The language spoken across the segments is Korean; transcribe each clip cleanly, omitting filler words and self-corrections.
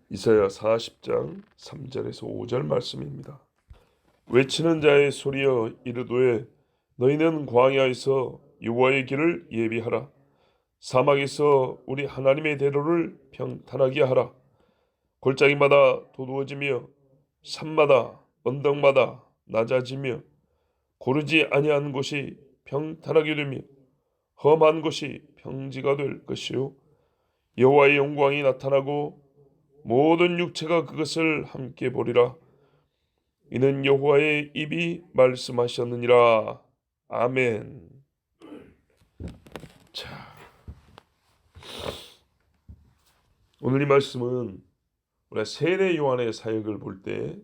이사야 40장 3절에서 5절 말씀입니다. 외치는 자의 소리여 이르도에 너희는 광야에서 여호와의 길을 예비하라. 사막에서 우리 하나님의 대로를 평탄하게 하라. 골짜기마다 도두어지며 산마다 언덕마다 낮아지며 고르지 아니한 곳이 평탄하게 되며 험한 곳이 평지가 될 것이요 여호와의 영광이 나타나고 모든 육체가 그것을 함께 보리라. 이는 여호와의 입이 말씀하셨느니라. 아멘. 자, 오늘 이 말씀은 우리가 세례 요한의 사역을 볼 때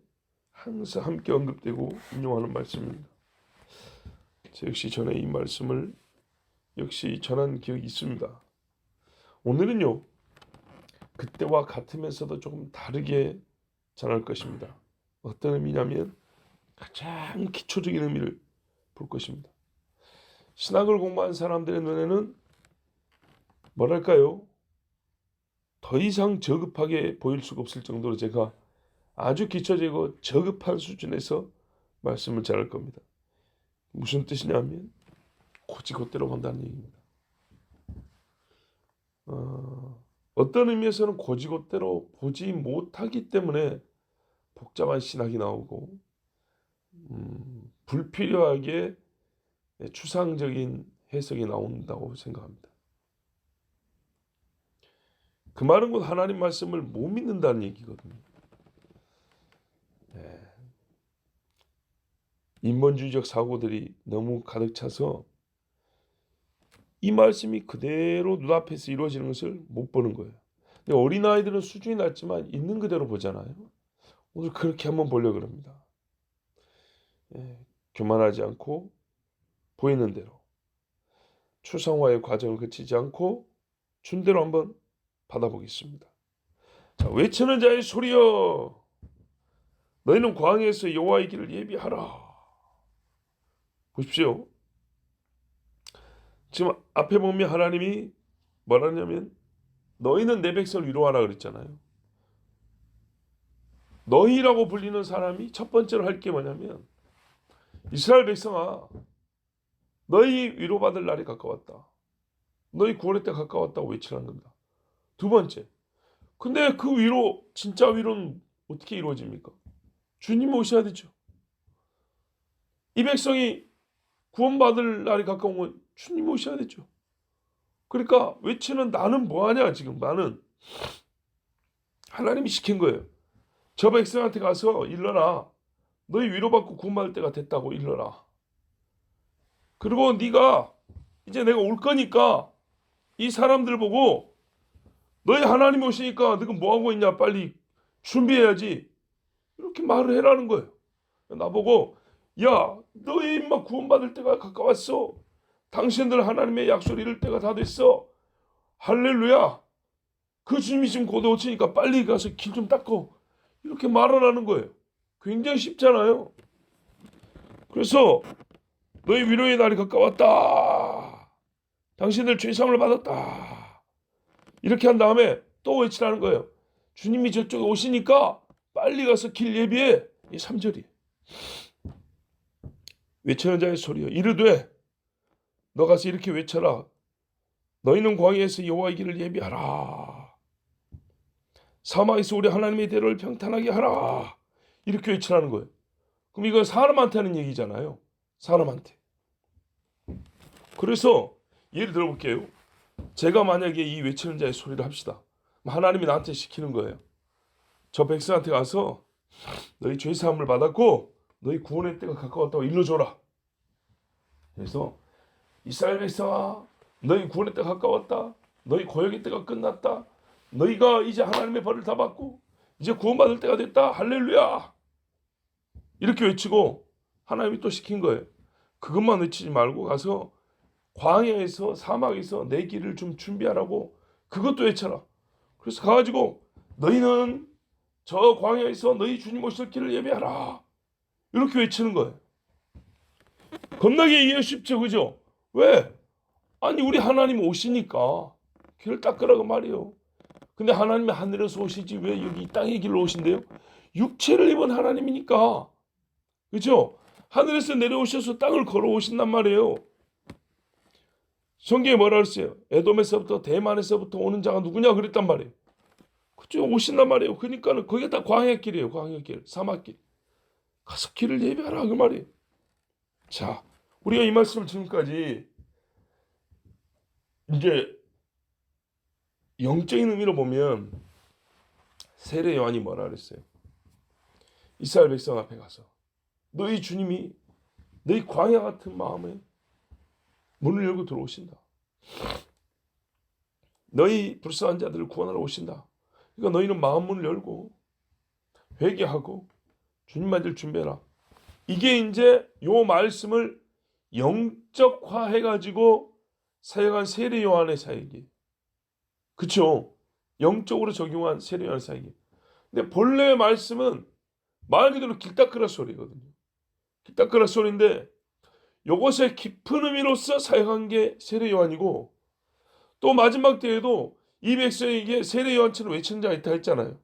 항상 함께 언급되고 인용하는 말씀입니다. 저 역시 전에 이 말씀을 역시 전한 기억이 있습니다. 오늘은요, 그때와 같으면서도 조금 다르게 전할 것입니다. 어떤 의미냐면 가장 기초적인 의미를 볼 것입니다. 신학을 공부한 사람들의 눈에는 뭐랄까요? 더 이상 저급하게 보일 수가 없을 정도로 제가 아주 기초적이고 저급한 수준에서 말씀을 전할 겁니다. 무슨 뜻이냐면 곧이곧대로 본다는 얘기입니다. 어떤 의미에서는 곧이곧대로 보지 못하기 때문에 복잡한 신학이 나오고 불필요하게 추상적인 해석이 나온다고 생각합니다. 그 말은 곧 하나님 말씀을 못 믿는다는 얘기거든요. 인본주의적 사고들이 너무 가득 차서 이 말씀이 그대로 눈앞에서 이루어지는 것을 못 보는 거예요. 근데 어린아이들은 수준이 낮지만 있는 그대로 보잖아요. 오늘 그렇게 한번 보려고 합니다. 교만하지 않고 보이는 대로 추상화의 과정을 거치지 않고 준 대로 한번 받아보겠습니다. 자, 외치는 자의 소리여 너희는 광야에서 여호와의 길을 예비하라. 보십시오. 지금 앞에 보면 하나님이 뭐라냐면 너희는 내 백성을 위로하라 그랬잖아요. 너희라고 불리는 사람이 첫 번째로 할 게 뭐냐면 이스라엘 백성아 너희 위로받을 날이 가까웠다. 너희 구원의 때 가까웠다고 외치라는 겁니다. 두 번째. 근데 그 위로 진짜 위로는 어떻게 이루어집니까? 주님 오셔야 되죠. 이 백성이 구원받을 날이 가까운 건 주님 오셔야 되죠. 그러니까 외치는 나는 뭐하냐 지금 나는 하나님이 시킨 거예요. 저 백성한테 가서 일러라. 너희 위로받고 구원받을 때가 됐다고 일러라. 그리고 네가 이제 내가 올 거니까 이 사람들 보고 너희 하나님 오시니까 너가 뭐하고 있냐 빨리 준비해야지 이렇게 말을 해라는 거예요. 나보고 야 너희 인마 구원받을 때가 가까웠어. 당신들 하나님의 약속을 이룰 때가 다 됐어. 할렐루야. 그 주님이 지금 곧 오시니까 빨리 가서 길 좀 닦고 이렇게 말을 하는 거예요. 굉장히 쉽잖아요. 그래서 너희 위로의 날이 가까웠다. 당신들 죄사함을 받았다. 이렇게 한 다음에 또 외치라는 거예요. 주님이 저쪽에 오시니까 빨리 가서 길 예비해. 이 3절이. 외치는 자의 소리여 이르되 너 가서 이렇게 외쳐라. 너희는 광야에서 여호와의 길을 예비하라. 사막에서 우리 하나님의 대로를 평탄하게 하라. 이렇게 외치라는 거예요. 그럼 이건 사람한테 하는 얘기잖아요. 사람한테. 그래서 예를 들어볼게요. 제가 만약에 이 외치는 자의 소리를 합시다. 하나님이 나한테 시키는 거예요. 저 백성한테 가서 너희 죄사함을 받았고 너희 구원의 때가 가까웠다고 일러줘라. 그래서 이스라엘 백성아 너희 구원의 때가 가까웠다. 너희 고역의 때가 끝났다. 너희가 이제 하나님의 벌을 다 받고 이제 구원받을 때가 됐다. 할렐루야. 이렇게 외치고 하나님이 또 시킨 거예요. 그것만 외치지 말고 가서 광야에서 사막에서 내 길을 좀 준비하라고 그것도 외쳐라. 그래서 가가지고 너희는 저 광야에서 너희 주님 오실 길을 예배하라. 이렇게 외치는 거예요. 겁나게 이해 쉽죠, 그죠? 왜? 아니 우리 하나님 오시니까 길을 닦으라고 말이에요. 근데 하나님이 하늘에서 오시지 왜 여기 이 땅의 길로 오신대요? 육체를 입은 하나님이니까. 그렇죠? 하늘에서 내려오셔서 땅을 걸어오신단 말이에요. 성경에 뭐라 그랬어요? 에돔에서부터 대만에서부터 오는 자가 누구냐 그랬단 말이에요. 그죠? 오신단 말이에요. 그러니까는 그게 다 광야길이에요. 광야길, 사막길. 가서 길을 예비하라 그 말이에요. 자, 우리가 이 말씀을 지금까지 이제 영적인 의미로 보면 세례 요한이 뭐라 그랬어요? 이스라엘 백성 앞에 가서 너희 주님이 너희 광야 같은 마음에 문을 열고 들어오신다. 너희 불쌍한 자들을 구원하러 오신다. 그러니까 너희는 마음 문을 열고 회개하고 주님 맞을 준비해라. 이게 이제 요 말씀을 영적화해가지고 사용한 세례 요한의 사역이. 그쵸? 영적으로 적용한 세례 요한의 사역이. 근데 본래 말씀은 말 그대로 길닦으라 소리거든요. 길닦으라 소리인데 요것의 깊은 의미로서 사용한 게 세례 요한이고 또 마지막 때에도 이 백성에게 세례 요한처럼 외치는 자가 있다 했잖아요.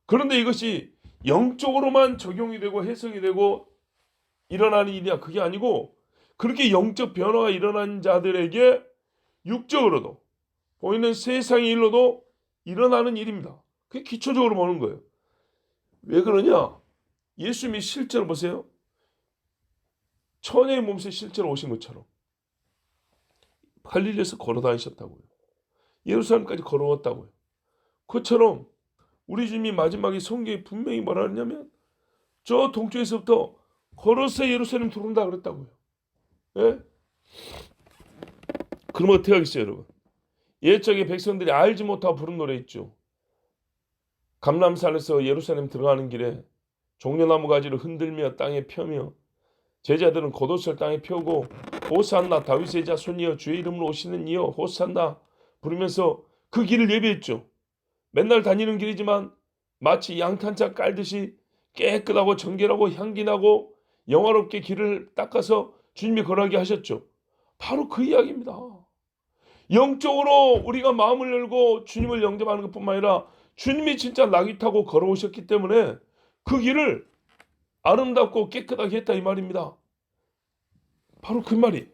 그런데 이것이 영적으로만 적용이 되고 해석이 되고 일어나는 일이야. 그게 아니고 그렇게 영적 변화가 일어난 자들에게 육적으로도 보이는 세상의 일로도 일어나는 일입니다. 그게 기초적으로 보는 거예요. 왜 그러냐? 예수님이 실제로 보세요. 천의 몸새 실제로 오신 것처럼 갈릴리에서 걸어 다니셨다고요. 예루살렘까지 걸어왔다고요. 그처럼 우리 주님이 마지막에 성경에 분명히 뭐라 그러냐면 저 동쪽에서부터 걸어서 예루살렘 들어온다 그랬다고요. 예? 그럼 어떻게 하겠어요, 여러분? 옛적에 백성들이 알지 못하고 부른 노래 있죠. 감람산에서 예루살렘 들어가는 길에 종려나무 가지를 흔들며 땅에 펴며 제자들은 겉옷을 땅에 펴고 호산나 다윗의 자손이여 주의 이름으로 오시는 이여 호산나 부르면서 그 길을 예비했죠. 맨날 다니는 길이지만 마치 양탄자 깔듯이 깨끗하고 정결하고 향기나고 영화롭게 길을 닦아서 주님이 걸어가게 하셨죠. 바로 그 이야기입니다. 영적으로 우리가 마음을 열고 주님을 영접하는 것뿐만 아니라 주님이 진짜 나귀 타고 걸어오셨기 때문에 그 길을 아름답고 깨끗하게 했다 이 말입니다. 바로 그 말이.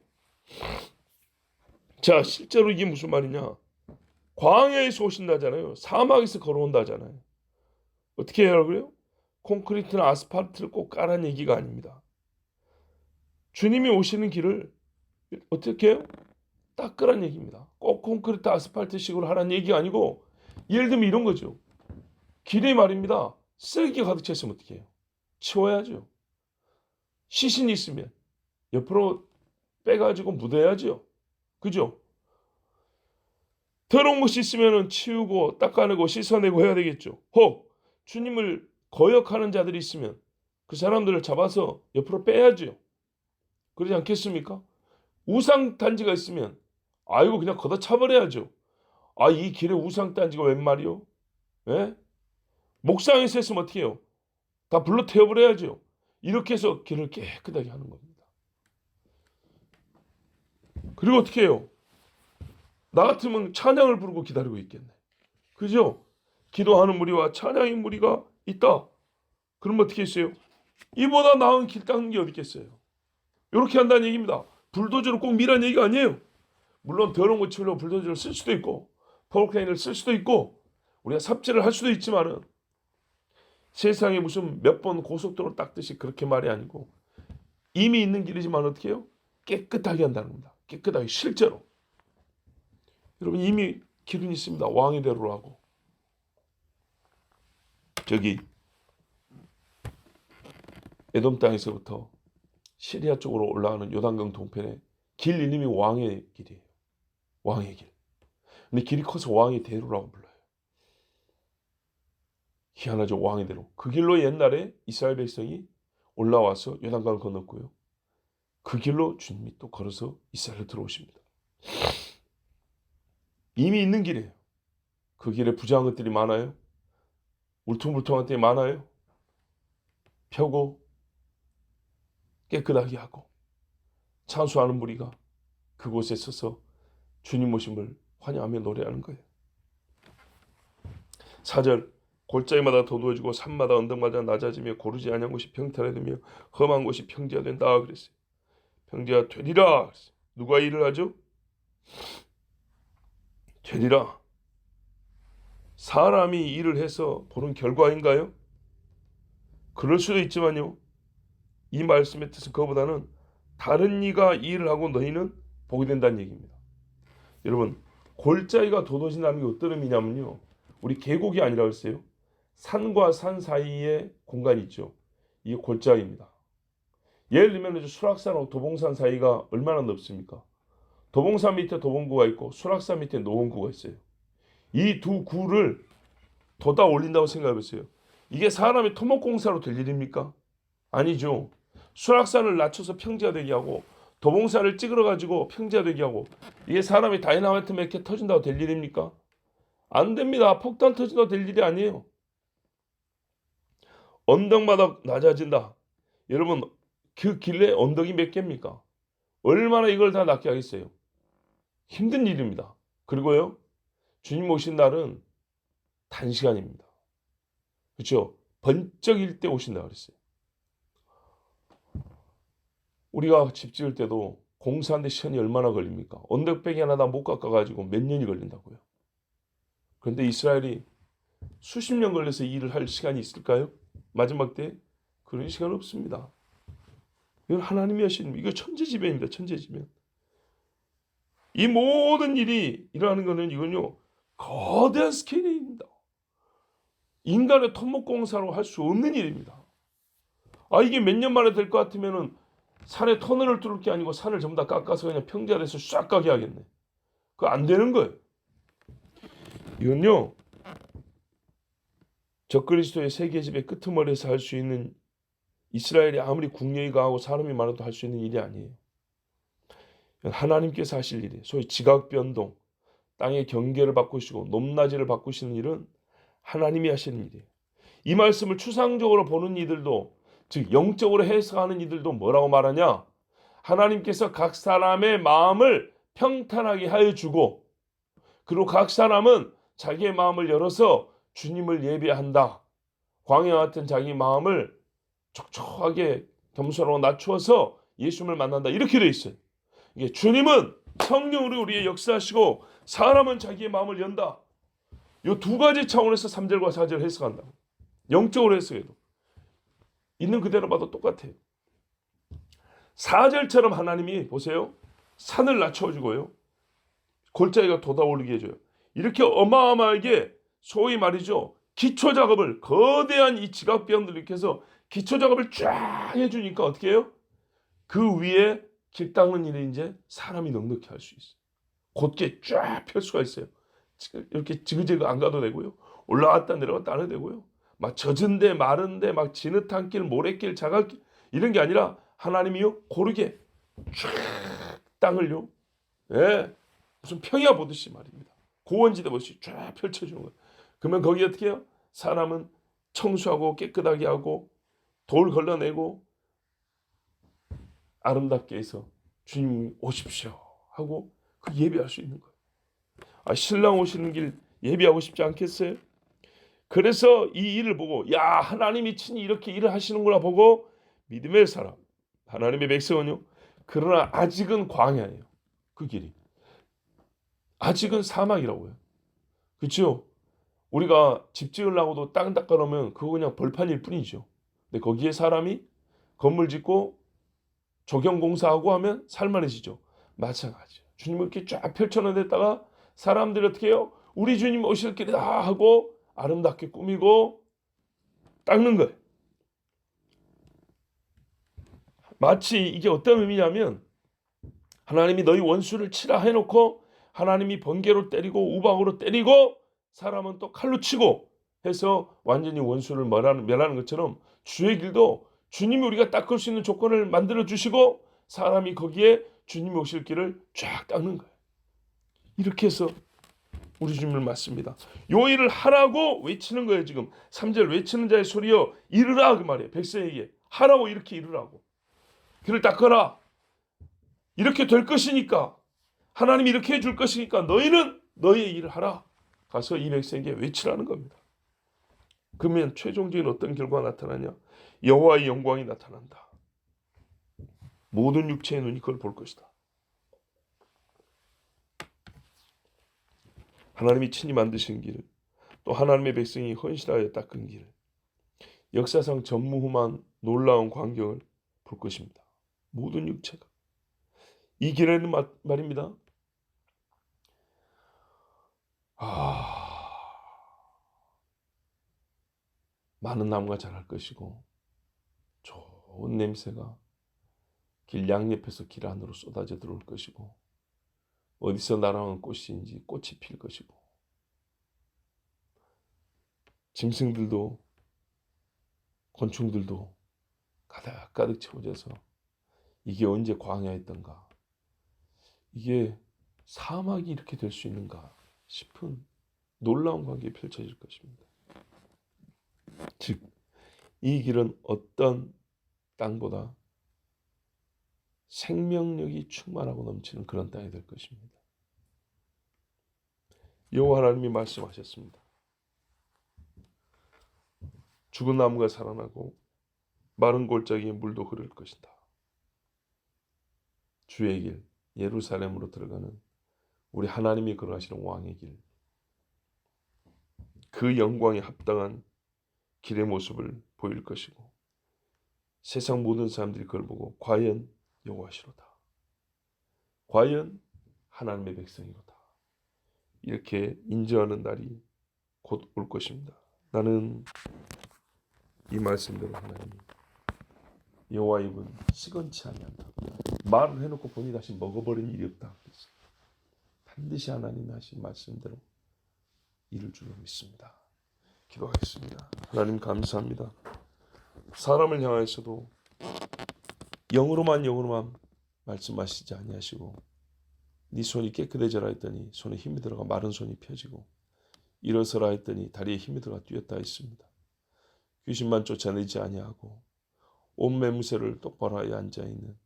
자, 실제로 이게 무슨 말이냐? 광야에서 오신다잖아요. 사막에서 걸어온다잖아요. 어떻게 해요, 그래요? 콘크리트나 아스팔트를 꼭 깔아는 얘기가 아닙니다. 주님이 오시는 길을 어떻게 해요? 닦으란 얘기입니다. 꼭 콘크리트 아스팔트식으로 하라는 얘기가 아니고 예를 들면 이런 거죠. 길에 말입니다. 쓰레기가 가득 차 있으면 어떻게 해요? 치워야죠. 시신이 있으면 옆으로 빼가지고 묻어야죠. 그죠? 더러운 것이 있으면 치우고 닦아내고 씻어내고 해야 되겠죠. 혹 주님을 거역하는 자들이 있으면 그 사람들을 잡아서 옆으로 빼야죠. 그러지 않겠습니까? 우상 단지가 있으면 아이고 그냥 걷어차버려야죠. 아, 이 길에 우상 단지가 웬 말이요? 예? 목상에서 했으면 어떻게 해요? 다 불러 태워버려야죠. 이렇게 해서 길을 깨끗하게 하는 겁니다. 그리고 어떻게 해요? 나 같으면 찬양을 부르고 기다리고 있겠네. 그죠? 기도하는 무리와 찬양의 무리가 있다. 그럼 어떻게 했어요? 이보다 나은 길 닦는 게 어디 있겠어요? 이렇게 한다는 얘기입니다. 불도저로 꼭 미라는 얘기가 아니에요. 물론 더러운 거 치우려고 불도저를 쓸 수도 있고 포크레인을 쓸 수도 있고 우리가 삽질을 할 수도 있지만은 세상에 무슨 몇 번 고속도로 닦듯이 그렇게 말이 아니고 이미 있는 길이지만 어떻게 해요? 깨끗하게 한다는 겁니다. 깨끗하게 실제로. 여러분 이미 길은 있습니다. 왕의 대로로 하고. 저기 에돔 땅에서부터 시리아 쪽으로 올라가는 요단강 동편에 길 이름이 왕의 길이에요. 왕의 길. 근데 길이 커서 왕의 대로라고 불러요. 희한하죠. 왕의 대로. 그 길로 옛날에 이스라엘 백성이 올라와서 요단강을 건넜고요. 그 길로 주님이 또 걸어서 이스라엘로 들어오십니다. 이미 있는 길이에요. 그 길에 부정한 것들이 많아요. 울퉁불퉁한 것들이 많아요. 펴고 깨끗하게 하고 찬수하는 무리가 그곳에 서서 주님 오심을 환영하며 노래하는 거예요. 4절 골짜기마다 도도해지고 산마다 언덕마다 낮아지며 고르지 아니한 곳이 평탄해지며 험한 곳이 평지가 된다 그랬어요. 평지가 되리라 그랬어요. 누가 일을 하죠? 되리라. 사람이 일을 해서 보는 결과인가요? 그럴 수도 있지만요. 이 말씀의 뜻은 그거보다는 다른 이가 일을 하고 너희는 보게 된다는 얘기입니다. 여러분, 골짜기가 도도해진다는 게 어떤 의미냐면요. 우리 계곡이 아니라 글쎄요. 산과 산 사이에 공간이 있죠. 이게 골짜기입니다. 예를 들면 수락산하고 도봉산 사이가 얼마나 넓습니까? 도봉산 밑에 도봉구가 있고 수락산 밑에 노원구가 있어요. 이 두 구를 돋아 올린다고 생각해 보세요. 이게 사람이 토목공사로 될 일입니까? 아니죠. 수락산을 낮춰서 평지가 되게 하고 도봉산을 찌그러 가지고 평지가 되게 하고 이게 사람이 다이나마이트 몇 개 터진다고 될 일입니까? 안 됩니다. 폭탄 터진다고 될 일이 아니에요. 언덕마다 낮아진다. 여러분 그 길에 언덕이 몇 개입니까? 얼마나 이걸 다 낫게 하겠어요? 힘든 일입니다. 그리고요. 주님 오신 날은 단시간입니다. 그렇죠? 번쩍일 때 오신다 그랬어요. 우리가 집 지을 때도 공사하는데 시간이 얼마나 걸립니까? 언덕배기 하나 다 못 깎아가지고 몇 년이 걸린다고요. 그런데 이스라엘이 수십 년 걸려서 일을 할 시간이 있을까요? 마지막 때 그런 시간 없습니다. 이건 하나님이 하시는 이거 천재지변입니다. 천재지변. 이 모든 일이 일어나는 것은 이건요 거대한 스케일입니다. 인간의 토목공사로 할 수 없는 일입니다. 이게 몇 년 만에 될 것 같으면은 산에 터널을 뚫을 게 아니고 산을 전부 다 깎아서 그냥 평지화돼서 쫙 가게 하겠네. 그거 안 되는 거예요. 이건요 적그리스도의 세계지배 끄트머리에서 할 수 있는 이스라엘이 아무리 국력이 강하고 사람이 많아도 할 수 있는 일이 아니에요. 하나님께서 하실 일이에요. 소위 지각변동, 땅의 경계를 바꾸시고 높낮이를 바꾸시는 일은 하나님이 하시는 일이에요. 이 말씀을 추상적으로 보는 이들도 즉 영적으로 해석하는 이들도 뭐라고 말하냐? 하나님께서 각 사람의 마음을 평탄하게 하여 주고 그리고 각 사람은 자기의 마음을 열어서 주님을 예배한다. 광야 같은 자기 마음을 촉촉하게 겸손하고 낮추어서 예수님을 만난다. 이렇게 돼 있어요. 이게 주님은 성령으로 우리의 역사하시고 사람은 자기의 마음을 연다. 이 두 가지 차원에서 3절과 4절 해석한다. 영적으로 해석해도 있는 그대로 봐도 똑같아요. 4절처럼 하나님이 보세요. 산을 낮춰주고요. 골짜기가 돋아오르게 해줘요. 이렇게 어마어마하게 소위 말이죠. 기초작업을 거대한 이 지각병들 이렇게 해서 기초작업을 쫙 해주니까 어떻게 해요? 그 위에 길 닦는 일을 이제 사람이 넉넉히 할 수 있어요. 곧게 쫙 펼 수가 있어요. 이렇게 지그재그 안 가도 되고요. 올라갔다 내려갔다 안 해도 되고요. 막 젖은데 마른데 막 진흙탕 길, 모래길, 자갈길 이런 게 아니라 하나님이요 고르게 쫙 땅을요. 예, 무슨 평야 보듯이 말입니다. 고원지대 보듯이 쫙 펼쳐주는 거예요. 그러면 거기 어떻게 해요? 사람은 청소하고 깨끗하게 하고 돌 걸러내고 아름답게 해서 주님 오십시오 하고 그 예배할 수 있는 거예요. 신랑 오시는 길 예배하고 싶지 않겠어요? 그래서 이 일을 보고 야 하나님이 친히 이렇게 일을 하시는구나 보고 믿음의 사람 하나님의 백성은요. 그러나 아직은 광야예요. 그 길이. 아직은 사막이라고요. 그렇죠? 우리가 집 지으려고도 땅 닦아놓으면 그거 그냥 벌판일 뿐이죠. 근데 거기에 사람이 건물 짓고 조경공사하고 하면 살만해지죠. 마찬가지죠. 주님을 이렇게 쫙 펼쳐놓은 데다가 사람들이 어떻게 해요? 우리 주님 오실 길이다 하고 아름답게 꾸미고 닦는 거예요. 마치 이게 어떤 의미냐면 하나님이 너희 원수를 치라 해놓고 하나님이 번개로 때리고 우박으로 때리고 사람은 또 칼로 치고 해서 완전히 원수를 멸하는 것처럼 주의 길도 주님이 우리가 닦을 수 있는 조건을 만들어 주시고 사람이 거기에 주님이 오실 길을 쫙 닦는 거예요. 이렇게 해서 우리 주님을 맞습니다. 요 일을 하라고 외치는 거예요. 지금 3절 외치는 자의 소리여 이르라 그 말이에요. 백성에게 하라고 이렇게 이르라고. 길을 닦아라. 이렇게 될 것이니까 하나님이 이렇게 해줄 것이니까 너희는 너희의 일을 하라. 가서 이 백성에게 외치라는 겁니다. 그러면 최종적인 어떤 결과가 나타나냐? 여호와의 영광이 나타난다. 모든 육체의 눈이 그걸 볼 것이다. 하나님이 친히 만드신 길, 또 하나님의 백성이 헌신하여 닦은 길, 역사상 전무후무한 놀라운 광경을 볼 것입니다. 모든 육체가. 이 길에는 말입니다. 많은 나무가 자랄 것이고 좋은 냄새가 길 양옆에서 길 안으로 쏟아져 들어올 것이고 어디서 날아오는 꽃인지 꽃이 필 것이고 짐승들도 곤충들도 가득 채워져서 이게 언제 광야였던가, 이게 사막이 이렇게 될 수 있는가 싶은 놀라운 광경이 펼쳐질 것입니다. 즉, 이 길은 어떤 땅보다 생명력이 충만하고 넘치는 그런 땅이 될 것입니다. 여호와 하나님이 말씀하셨습니다. 죽은 나무가 살아나고 마른 골짜기에 물도 흐를 것이다. 주의 길, 예루살렘으로 들어가는 우리 하나님이 걸어가시는 왕의 길, 그 영광에 합당한 길의 모습을 보일 것이고 세상 모든 사람들이 그걸 보고 과연 여호와시로다, 과연 하나님의 백성이로다, 이렇게 인정하는 날이 곧 올 것입니다. 나는 이 말씀대로 하나님, 여호와 입은 시건치 아니한다. 말을 해놓고 본인이 다시 먹어버린 일이 없다. 반드시 하나님이 하신 말씀대로 이룰 줄로 믿습니다. 기도하겠습니다. 하나님 감사합니다. 사람을 향하여서도 영으로만 말씀하시지 아니하시고 네 손이 깨끗해져라 했더니 손에 힘이 들어가 마른 손이 펴지고 일어서라 했더니 다리에 힘이 들어가 뛰었다 했습니다. 귀신만 쫓아내지 아니하고 온 매무새를 똑바로 하여 앉아있는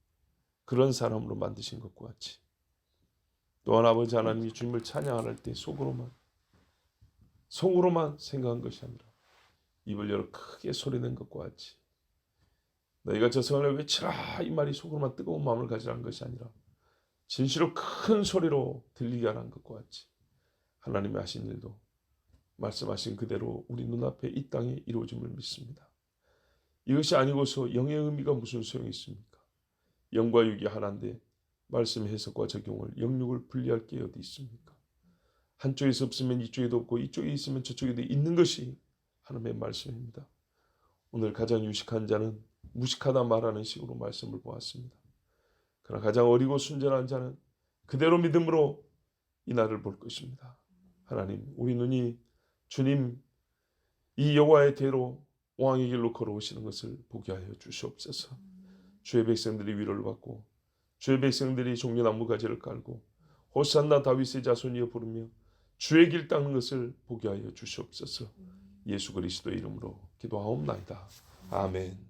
그런 사람으로 만드신 것과 같이 또한 아버지 하나님이 주님을 찬양할 때 속으로만 생각한 것이 아니라 입을 열어 크게 소리낸 것과 같이 너희가 저 성을 외치라 이 말이 속으로만 뜨거운 마음을 가지라는 것이 아니라 진실로 큰 소리로 들리게 하라는 것과 같이 하나님이 하신 일도 말씀하신 그대로 우리 눈앞에 이 땅에 이루어짐을 믿습니다. 이것이 아니고서 영의 의미가 무슨 소용이 있습니까? 영과 육이 하나인데 말씀의 해석과 적용을 영육을 분리할 게 어디 있습니까? 한쪽에서 없으면 이쪽에도 없고 이쪽에 있으면 저쪽에도 있는 것이 하나님의 말씀입니다. 오늘 가장 유식한 자는 무식하다 말하는 식으로 말씀을 보았습니다. 그러나 가장 어리고 순전한 자는 그대로 믿음으로 이 날을 볼 것입니다. 하나님, 우리 눈이 주님 이 여호와의 대로 왕의 길로 걸어오시는 것을 보게 하여 주시옵소서. 주의 백성들이 위로를 받고 주의 백성들이 종려나무 가지를 깔고 호산나 다윗의 자손이여 부르며 주의 길 닦는 것을 보게 하여 주시옵소서. 예수 그리스도의 이름으로 기도하옵나이다. 아멘.